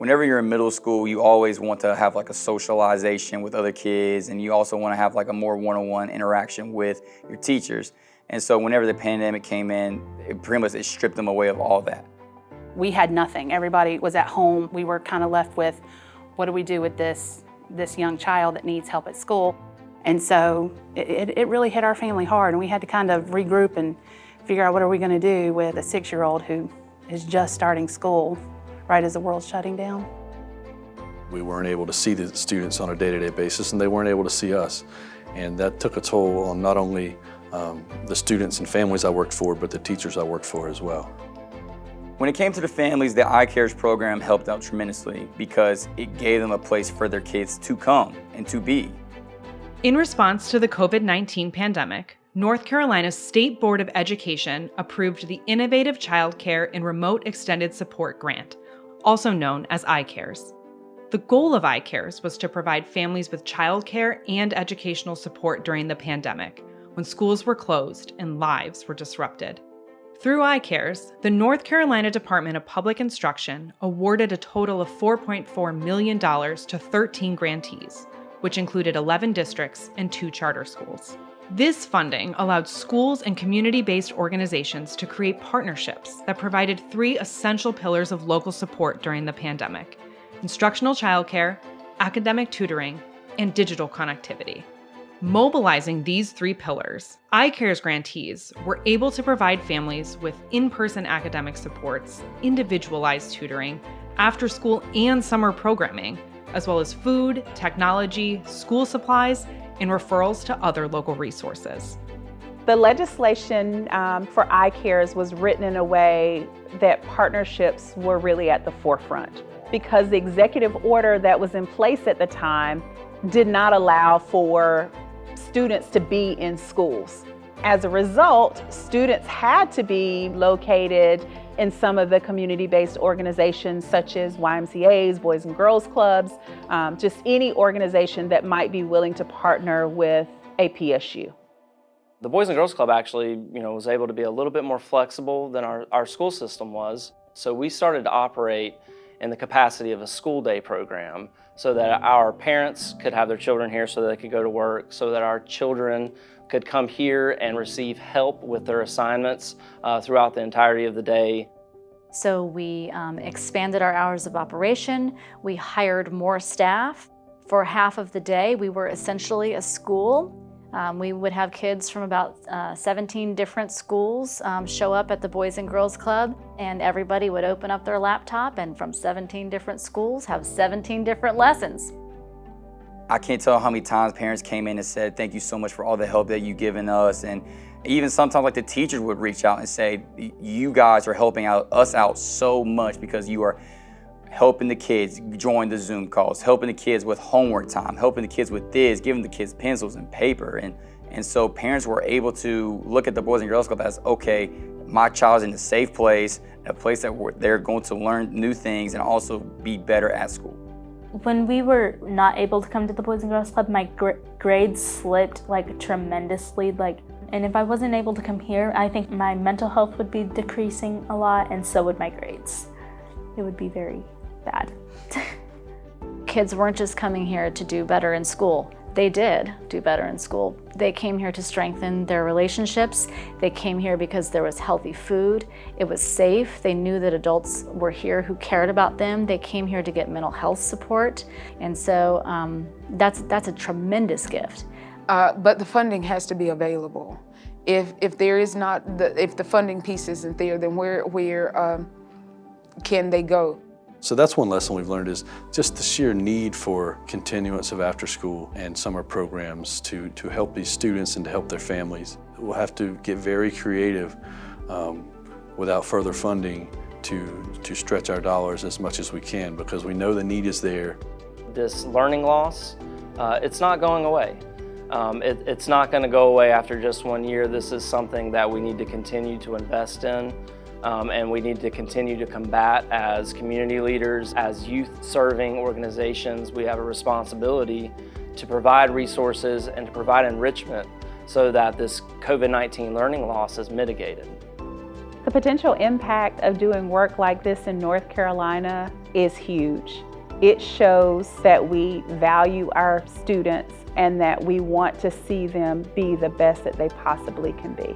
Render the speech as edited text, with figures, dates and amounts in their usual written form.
Whenever you're in middle school, you always want to have like a socialization with other kids, and you also want to have like a more one-on-one interaction with your teachers. And so whenever the pandemic came in, it stripped them away of all that. We had nothing. Everybody was at home. We were kind of left with, what do we do with this young child that needs help at school? And so it really hit our family hard, and we had to kind of regroup and figure out what are we going to do with a 6-year-old who is just starting school right as the world's shutting down. We weren't able to see the students on a day-to-day basis, and they weren't able to see us. And that took a toll on not only the students and families I worked for, but the teachers I worked for as well. When it came to the families, the Icares program helped out tremendously because it gave them a place for their kids to come and to be. In response to the COVID-19 pandemic, North Carolina's State Board of Education approved the Innovative Childcare and Remote Extended Support Grant, also known as Icares. The goal of Icares was to provide families with childcare and educational support during the pandemic, when schools were closed and lives were disrupted. Through Icares, the North Carolina Department of Public Instruction awarded a total of $4.4 million to 13 grantees, which included 11 districts and 2 charter schools. This funding allowed schools and community-based organizations to create partnerships that provided 3 essential pillars of local support during the pandemic: instructional childcare, academic tutoring, and digital connectivity. Mobilizing these 3 pillars, Icares grantees were able to provide families with in-person academic supports, individualized tutoring, after-school and summer programming, as well as food, technology, school supplies, and referrals to other local resources. The legislation for Icares was written in a way that partnerships were really at the forefront, because the executive order that was in place at the time did not allow for students to be in schools. As a result, students had to be located in some of the community-based organizations such as YMCAs, Boys and Girls Clubs, just any organization that might be willing to partner with a PSU. The Boys and Girls Club actually, was able to be a little bit more flexible than our school system was. So we started to operate in the capacity of a school day program so that our parents could have their children here so that they could go to work, so that our children could come here and receive help with their assignments throughout the entirety of the day. So we expanded our hours of operation. We hired more staff. For half of the day, we were essentially a school. We would have kids from about 17 different schools show up at the Boys and Girls Club, and everybody would open up their laptop and from 17 different schools have 17 different lessons. I can't tell how many times parents came in and said, thank you so much for all the help that you've given us. And even sometimes like the teachers would reach out and say, you guys are helping us out so much because you are helping the kids join the Zoom calls, helping the kids with homework time, helping the kids with this, giving the kids pencils and paper. And so parents were able to look at the Boys and Girls Club as, okay, my child's in a safe place, a place that they're going to learn new things and also be better at school. When we were not able to come to the Boys and Girls Club, my grades slipped tremendously. And if I wasn't able to come here, I think my mental health would be decreasing a lot, and so would my grades. It would be very bad. Kids weren't just coming here to do better in school. They did do better in school. They came here to strengthen their relationships. They came here because there was healthy food. It was safe. They knew that adults were here who cared about them. They came here to get mental health support. And so that's a tremendous gift. But the funding has to be available. If there is not, if the funding piece isn't there, then where can they go? So that's one lesson we've learned, is just the sheer need for continuance of after school and summer programs to help these students and to help their families. We'll have to get very creative without further funding to stretch our dollars as much as we can, because we know the need is there. This learning loss, it's not going away. It's not going to go away after just 1 year. This is something that we need to continue to invest in. And we need to continue to combat as community leaders, as youth-serving organizations. We have a responsibility to provide resources and to provide enrichment so that this COVID-19 learning loss is mitigated. The potential impact of doing work like this in North Carolina is huge. It shows that we value our students and that we want to see them be the best that they possibly can be.